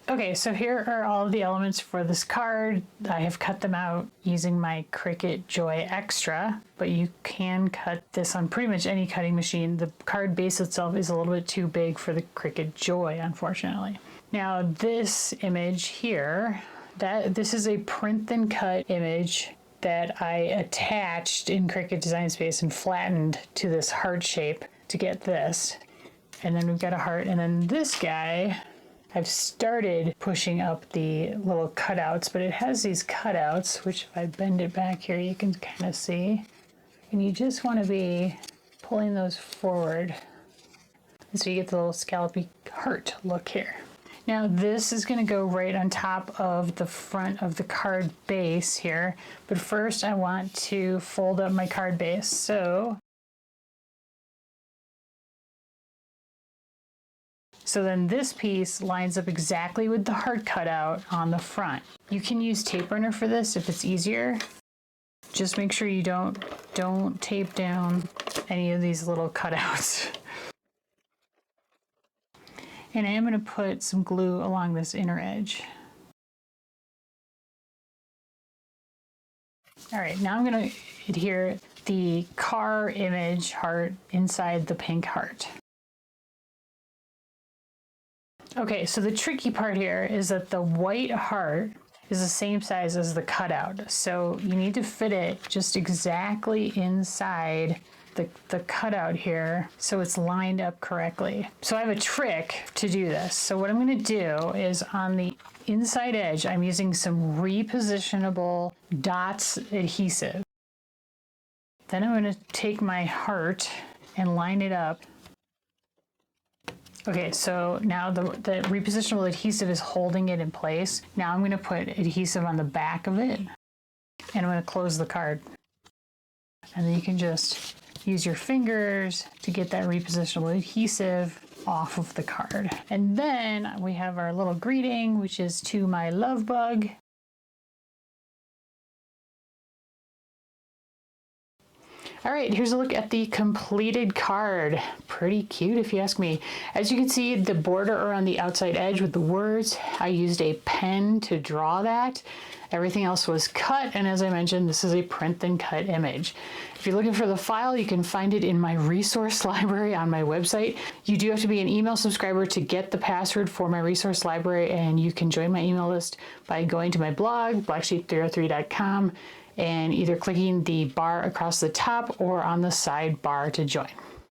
Okay, so here are all of the elements for this card. I have cut them out using my Cricut Joy Extra, but you can cut this on pretty much any cutting machine. The card base itself is a little bit too big for the Cricut Joy, unfortunately. Now this image here, this is a print then cut image that I attached in Cricut Design Space and flattened to this heart shape to get this. And then we've got a heart, and then this guy, I've started pushing up the little cutouts, but it has these cutouts, which if I bend it back here, you can kind of see. And you just want to be pulling those forward. And so you get the little scallopy heart look here. Now this is going to go right on top of the front of the card base here, but first I want to fold up my card base. So then this piece lines up exactly with the heart cutout on the front. You can use tape runner for this if it's easier. Just make sure you don't tape down any of these little cutouts. And I am going to put some glue along this inner edge. All right, now I'm going to adhere the car image heart inside the pink heart. Okay, so the tricky part here is that the white heart is the same size as the cutout. So you need to fit it just exactly inside the cutout here so it's lined up correctly. So I have a trick to do this. So what I'm going to do is on the inside edge, I'm using some repositionable dots adhesive. Then I'm going to take my heart and line it up. Okay, so now the repositionable adhesive is holding it in place. Now I'm going to put adhesive on the back of it, and I'm going to close the card. And then you can just use your fingers to get that repositionable adhesive off of the card. And then we have our little greeting, which is to my Lovebug. All right, here's a look at the completed card. Pretty cute if you ask me. As you can see, the border around the outside edge with the words, I used a pen to draw that. Everything else was cut, and as I mentioned, this is a print then cut image. If you're looking for the file, you can find it in my resource library on my website. You do have to be an email subscriber to get the password for my resource library, and you can join my email list by going to my blog, blacksheep303.com, and either clicking the bar across the top or on the sidebar to join.